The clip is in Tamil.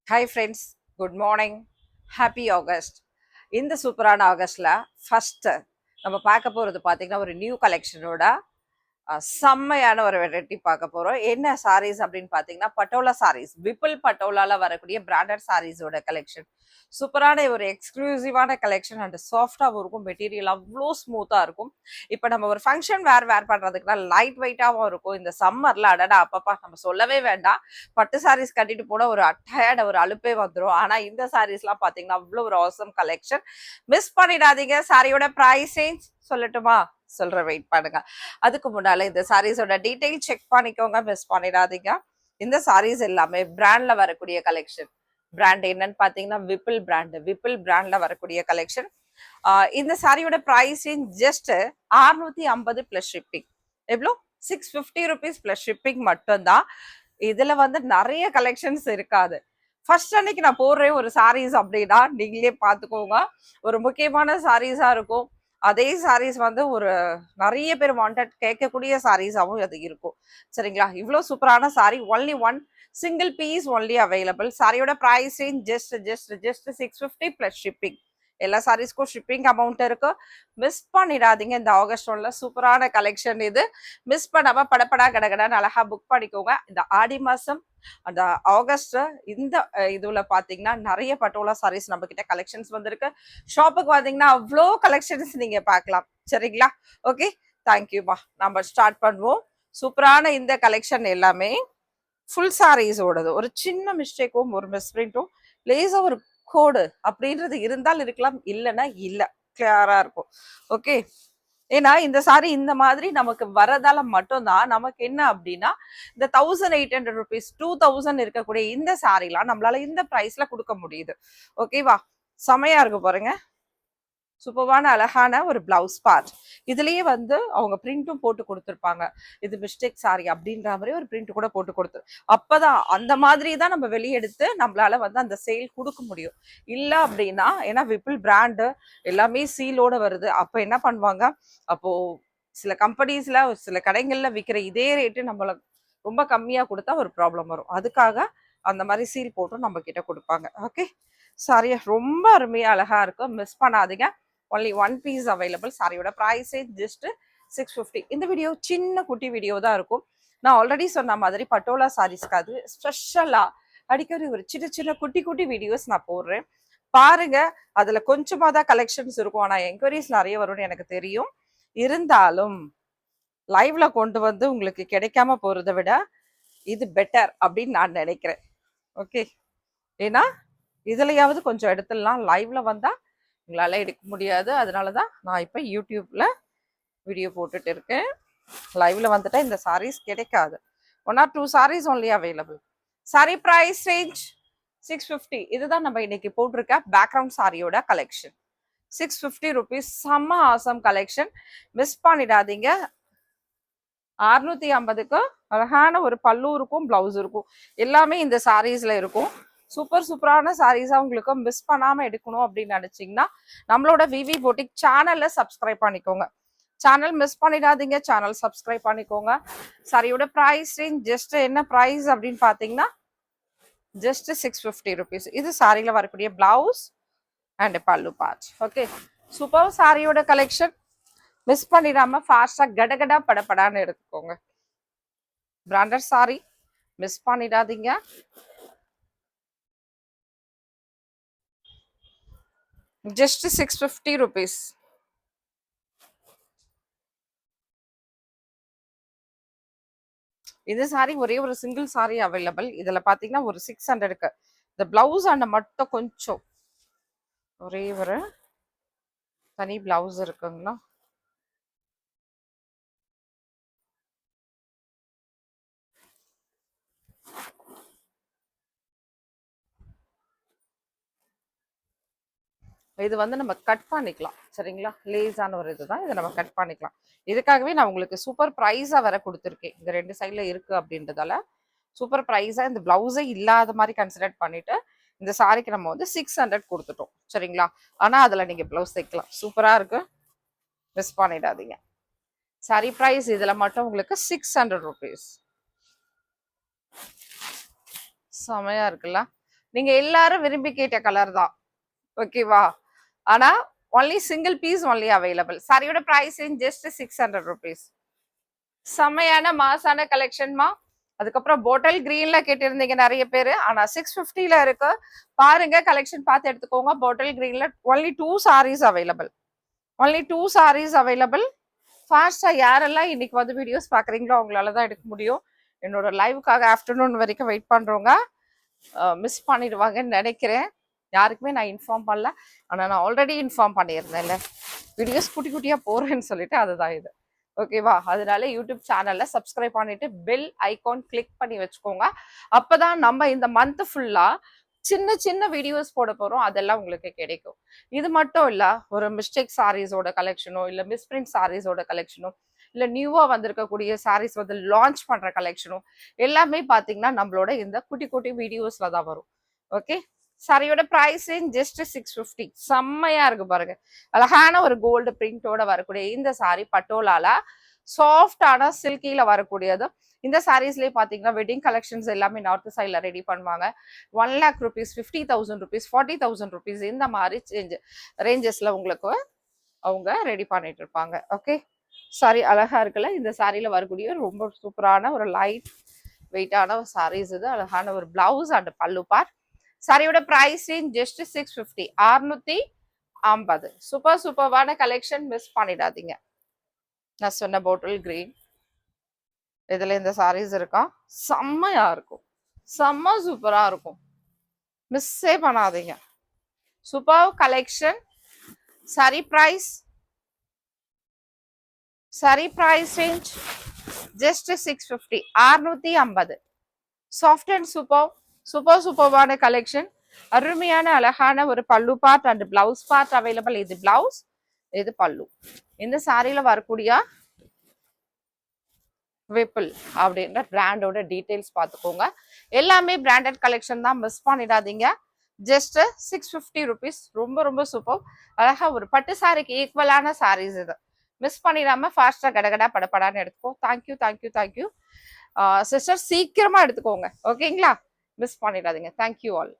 Hi friends, good morning. Happy August. இந்த சூப்பரான ஆகஸ்ட்ல ஃபர்ஸ்ட் நம்ம பார்க்க போறது பாத்தீங்கன்னா ஒரு நியூ கலெக்ஷனோட செம்மையான ஒரு வெரைட்டி பார்க்க போறோம். என்ன சாரீஸ் அப்படின்னு பாத்தீங்கன்னா பட்டோலா சாரீஸ், விபிள் பட்டோலால வரக்கூடிய பிராண்டட் சாரீஸோட கலெக்ஷன். சூப்பரான ஒரு எக்ஸ்க்ளூசிவான கலெக்ஷன் அண்ட் சாஃப்டாகவும் இருக்கும். மெட்டீரியல் அவ்வளோ ஸ்மூத்தா இருக்கும். இப்போ நம்ம ஒரு ஃபங்க்ஷன் வேர் பண்றதுக்குனா லைட் வெயிட்டாகவும் இருக்கும். இந்த சம்மர்ல அடடா அப்பப்பா நம்ம சொல்லவே வேண்டாம். பட்டு சாரீஸ் கட்டிட்டு போனா ஒரு அட்டையாட ஒரு அலுப்பே வந்துடும். ஆனா இந்த சாரீஸ்லாம் பாத்தீங்கன்னா அவ்வளோ ஒரு ஆசம் கலெக்ஷன். மிஸ் பண்ணிடாதீங்க. சாரியோட பிரைஸ் ரேஞ்ச் சொல்லட்டுமா? சொல்ற வெயிட் பண்ணுங்க. அதுக்கு முன்னால இந்த சாரீஸோட டீடைல் செக் பண்ணிக்கோங்க, மிஸ் பண்ணிடாதீங்க. இந்த சாரீஸ் எல்லாமே பிராண்ட்ல வரக்கூடிய கலெக்ஷன். பிராண்ட் என்னன்னு பாத்தீங்கன்னா விபிள் பிராண்ட்ல வரக்கூடிய கலெக்ஷன். இந்த சாரியோட பிரைஸ் ஜஸ்ட் 650 பிளஸ் ஷிப்பிங். எவ்வளோ? 650 rupees பிளஸ் ஷிப்பிங் மட்டும்தான். இதுல வந்து நிறைய கலெக்ஷன்ஸ் இருக்காது. ஃபர்ஸ்ட் அன்னைக்கு நான் போடுறேன் ஒரு சாரீஸ் அப்படின்னா நீங்களே பார்த்துக்கோங்க. ஒரு முக்கியமான சாரீஸா இருக்கும். அதே சாரீஸ் வந்து ஒரு நிறைய பேர் வாண்டட் கேட்கக்கூடிய சாரீஸாகவும் அது இருக்கும். சரிங்களா? இவ்வளோ சூப்பரான sari only one single piece only available. சாரியோட ப்ரைஸ் ஜஸ்ட் 650 பிளஸ் ஷிப்பிங். எல்லா சாரீஸ்க்கும் ஷிப்பிங் அமௌண்ட் இருக்கு. மிஸ் பண்ணிடாதீங்க. இந்த ஆகஸ்ட் ஒன்ல சூப்பரான கலெக்ஷன் இது. மிஸ் பண்ணாம படப்படா கடகடான்னு அழகா புக் பண்ணிக்கோங்க. இந்த ஆடி மாசம் அந்த ஆகஸ்ட் இந்த இதுல பாத்தீங்கன்னா நிறைய பட்டோலா சாரீஸ் நம்ம கிட்ட கலெக்ஷன்ஸ் வந்திருக்கு. ஷாப்புக்கு வந்தீங்கன்னா அவ்வளோ கலெக்ஷன்ஸ் நீங்க பார்க்கலாம். சரிங்களா? ஓகே, தேங்க்யூமா. நம்ம ஸ்டார்ட் பண்ணுவோம். சூப்பரான இந்த கலெக்ஷன் எல்லாமே ஃபுல் சாரீஸோடது. ஒரு சின்ன மிஸ்டேக்கும் ஒரு மிஸ்பிரிண்டும் லேசா ஒரு கோடு அப்படின்றது இருந்தால் இருக்கலாம், இல்லைன்னா இல்லை, கிளியரா இருக்கும். ஓகே, ஏன்னா இந்த சாரி இந்த மாதிரி நமக்கு வரதால மட்டும்தான் நமக்கு என்ன அப்படின்னா இந்த 1800 rupees 2000 இருக்கக்கூடிய இந்த சாரிலாம் நம்மளால இந்த பிரைஸ்ல கொடுக்க முடியுது. ஓகேவா? செமையா இருக்கு பாருங்க. சூப்பரான அழகான ஒரு பிளவுஸ் பார்ட். இதுலயே வந்து அவங்க பிரிண்டும் போட்டு கொடுத்துருப்பாங்க. இது மிஸ்டேக் சாரி அப்படின்ற மாதிரி ஒரு பிரிண்ட் கூட போட்டு கொடுத்து, அப்பதான் அந்த மாதிரி தான் நம்ம வெளியெடுத்து நம்மளால வந்து அந்த சேல் கொடுக்க முடியும். இல்ல அப்படின்னா ஏன்னா விபிள் பிராண்டு எல்லாமே சீலோட வருது. அப்ப என்ன பண்ணுவாங்க, அப்போ சில கம்பெனிஸ்ல சில கடைகள்ல விற்கிற இதே ரேட்டு நம்மள ரொம்ப கம்மியா கொடுத்தா ஒரு ப்ராப்ளம் வரும். அதுக்காக அந்த மாதிரி சீல் போட்டும் நம்ம கிட்ட கொடுப்பாங்க. ஓகே, சாரியா ரொம்ப அருமையா அழகா இருக்கும். மிஸ் பண்ணாதீங்க. Only one piece available. சாரியோட ப்ரைஸே ஜஸ்ட் 650. இந்த வீடியோ சின்ன குட்டி வீடியோ தான் இருக்கும். நான் ஆல்ரெடி சொன்ன மாதிரி பட்டோலா சாரீஸ்க்கு அது ஸ்பெஷலா அடிக்கடி ஒரு சின்ன சின்ன குட்டி குட்டி வீடியோஸ் நான் போடுறேன். பாருங்க. அதுல கொஞ்சமா தான் கலெக்ஷன்ஸ் இருக்கும். ஆனா என்கொயரிஸ் நிறைய வரும்னு எனக்கு தெரியும். இருந்தாலும் லைவ்ல கொண்டு வந்து உங்களுக்கு கிடைக்காம போறதை விட இது பெட்டர் அப்படின்னு நான் நினைக்கிறேன். ஓகே, ஏன்னா இதுலயாவது கொஞ்சம் எடுத்துடலாம். லைவ்ல வந்தா உங்களால எடுக்க முடியாது. அதனாலதான் நான் இப்ப யூடியூப்ல வீடியோ போட்டுட்டு இருக்கேன். லைவ்ல வந்துட்டா இந்த சாரீஸ் கிடைக்காது. 1 or 2 saris only available. Sari price range 650. இதுதான் நம்ம இன்னைக்கு போட்டிருக்க பேக்ரவுண்ட் சாரியோட கலெக்ஷன். 650 rupees. செம்ம ஆசம் கலெக்ஷன். மிஸ் பண்ணிடாதீங்க. 650க்கு அழகான ஒரு பல்லு இருக்கும், பிளவுஸ் இருக்கும். எல்லாமே இந்த சாரீஸ்ல இருக்கும். சூப்பரான சாரீஸா உங்களுக்கு மிஸ் பண்ணாம எடுக்கணும் அப்படின்னு நினைச்சீங்கன்னா நம்மளோட விவி போட்டிக் சேனல்ல சப்ஸ்கிரைப் பண்ணிக்கோங்க. சேனல் மிஸ் பண்ணிடாதீங்க, சேனல் சப்ஸ்கிரைப் பண்ணிக்கோங்க. சாரியோட பிரைஸ் ரேஞ்ச் ஜஸ்ட் என்ன பிரைஸ் அப்படின்னு பாத்தீங்கன்னா ஜஸ்ட் 650 rupees. இது சாரியில வரக்கூடிய blouse and pallu part. Okay, super சாரியோட கலெக்ஷன். மிஸ் பண்ணிடாம ஃபாஸ்டா கடகடா படப்படான்னு எடுத்துக்கோங்க. பிராண்டட் சாரி மிஸ் பண்ணிடாதீங்க. Just 650 rupees. இது சாரி ஒரே ஒரு சிங்கிள் சாரி அவைலபிள். இதுல பாத்தீங்கன்னா ஒரு 600க்கு இந்த பிளவுஸ் அண்ட் மட்டும் கொஞ்சம் ஒரே ஒரு தனி பிளவுஸ் இருக்குங்களா. இது வந்து நம்ம கட் பண்ணிக்கலாம். சரிங்களா? லேஸான ஒரு இதுதான். இதை நம்ம கட் பண்ணிக்கலாம். இதுக்காகவே நான் உங்களுக்கு சூப்பர் ப்ரைஸா வர கொடுத்துருக்கேன். இந்த 2 சைட்ல இருக்கு அப்படின்றதால சூப்பர் ப்ரைஸா இந்த பிளவுஸே இல்லாத மாதிரி கன்சிடர் பண்ணிட்டு இந்த சாரிக்கு நம்ம வந்து 600 கொடுத்துட்டோம். சரிங்களா? ஆனா அதுல நீங்க பிளவுஸ் தைக்கலாம். சூப்பரா இருக்கு. மிஸ் பண்ணிடாதீங்க. சாரி ப்ரைஸ் இதுல மட்டும் உங்களுக்கு 600 rupees. செமையா இருக்குல்ல? நீங்க எல்லாரும் விரும்பி கேட்ட கலர் தான். ஓகேவா? ஆனா only single piece only available. சாரியோட பிரைஸ் ஜஸ்ட் 600 rupees. செம்மையான மாசான கலெக்ஷன்மா. அதுக்கப்புறம் பாட்டில் கிரீன்ல கேட்டிருந்தீங்க நிறைய பேரு. ஆனா 650ல இருக்கு. பாருங்க கலெக்ஷன் பார்த்து எடுத்துக்கோங்க. பாட்டில் கிரீன்ல only 2 sarees available. Only 2 sarees available. ஃபாஸ்டா யாரெல்லாம் இன்னைக்கு வந்து வீடியோஸ் பாக்குறீங்களோ அவங்களால தான் எடுக்க முடியும். என்னோட லைவுக்காக ஆஃப்டர்நூன் வரைக்கும் வெயிட் பண்றவங்க மிஸ் பண்ணிடுவாங்கன்னு நினைக்கிறேன். யாருக்குமே நான் இன்ஃபார்ம் பண்ணல. ஆனா நான் ஆல்ரெடி இன்ஃபார்ம் பண்ணியிருந்தேன்ல, வீடியோஸ் குட்டி குட்டியா போறேன்னு சொல்லிட்டு அதுதான் இது. ஓகேவா? அதனால யூடியூப் சேனல்ல சப்ஸ்கிரைப் பண்ணிட்டு பெல் ஐகான் கிளிக் பண்ணி வச்சுக்கோங்க. அப்பதான் நம்ம இந்த மந்த் ஃபுல்லா சின்ன சின்ன வீடியோஸ் போட போறோம், அதெல்லாம் உங்களுக்கு கிடைக்கும். இது மட்டும் இல்ல, ஒரு மிஸ்டேக் சாரீஸோட கலெக்ஷனோ இல்ல மிஸ்பிரிண்ட் சாரீஸோட கலெக்ஷனோ இல்ல நியூவா வந்திருக்கக்கூடிய சாரீஸ் வந்து லான்ச் பண்ற கலெக்ஷனோ எல்லாமே பாத்தீங்கன்னா நம்மளோட இந்த குட்டி குட்டி வீடியோஸ்ல தான் வரும். ஓகே, சாரியோட பிரைஸ் ஜஸ்ட் 650. செம்மையா இருக்கு பாருங்க. அழகான ஒரு கோல்டு பிரிண்டோட வரக்கூடிய இந்த சாரி பட்டோலால சாஃப்டான சில்கில வரக்கூடியது. இந்த சாரீஸ்லயே பாத்தீங்கன்னா வெட்டிங் கலெக்ஷன்ஸ் எல்லாமே நார்த் சைட்ல ரெடி பண்ணுவாங்க. 1 lakh rupees, 50,000 rupees, 40,000 rupees இந்த மாதிரி ரேஞ்சஸ்ல உங்களுக்கு அவங்க ரெடி பண்ணிட்டு இருப்பாங்க. ஓகே, சாரி அழகா இருக்குல்ல. இந்த சாரியில வரக்கூடிய ரொம்ப சூப்பரான ஒரு லைட் வெயிட்டான ஒரு சாரீஸ். இது அழகான ஒரு பிளவுஸ் அண்ட் பல்லு பார்ட். சாரியோட பிரைஸ் ஜஸ்ட் 650, 650. சூப்பர் சூப்பர்வான கலெக்ஷன், மிஸ் பண்ணிடாதீங்க. நான் சொன்ன பாட்டில் கிரீன் இதுல இந்த சாரீஸ் இருக்கா, செம்மையா இருக்கும், செம்ம சூப்பரா இருக்கும், மிஸ்ஸே பண்ணாதீங்க. Super collection. Sari price range just 650, 650. Soft and சூப்பர்வான கலெக்ஷன். அருமையான அழகான ஒரு pallu part and blouse part available. இது பிளவுஸ், இது பல்லு. இந்த சாரியில வரக்கூடிய விப்பிள் அப்படின்ற பிராண்டோட டீடைல்ஸ் பார்த்துக்கோங்க. எல்லாமே பிராண்டட் கலெக்ஷன் தான், மிஸ் பண்ணிடாதீங்க. Just 650 rupees. ரொம்ப ரொம்ப சூப்பர். அழகா ஒரு பட்டு சாரிக்கு ஈக்குவலான சாரீஸ் இது. மிஸ் பண்ணிடாம ஃபாஸ்டா கடகடா படப்படான்னு எடுத்துக்கோ. தேங்க்யூ சிஸ்டர், சீக்கிரமா எடுத்துக்கோங்க. ஓகேங்களா? மிஸ் பண்ணிடாதீங்க. Thank you all.